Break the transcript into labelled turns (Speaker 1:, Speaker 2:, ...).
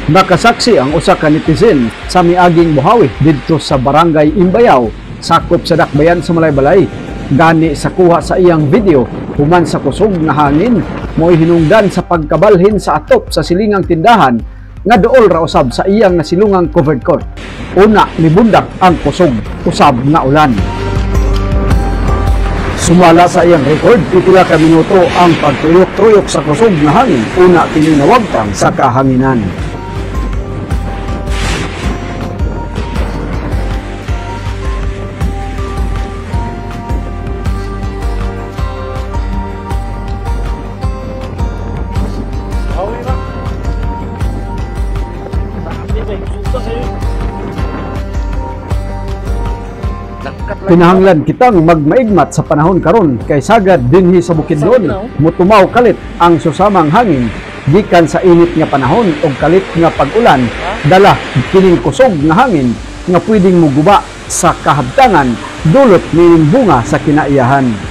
Speaker 1: Nakasaksi ang usa ka netizen sa miaging Buhawi didto sa Barangay Imbayaw, sakop sa Dakbayan sa Malaybalay. Gani sa kuha sa iyang video, human sa kusog nga hangin, mo'y hinungdan sa pagkabalhin sa atop sa silingang tindahan nga dool ra usab sa iyang nasilungang covered court. Una, libundak ang kusog, usab nga ulan. Sumala sa iyang record, pipila ka minuto ang pagtuyok-tuyok sa kusog nga hangin, una kini nawagtang sa kahanginan. Kinahanglan kitang magmaigmat sa panahon karon kay sagad dinhi sa Bukidnon mutumaw kalit ang susamang hangin gikan sa init nga panahon ug kalit nga pag-ulan, dala kining kusog nga hangin nga pwedeng moguba sa kahabtangan dulot ning bunga sa kinaiyahan.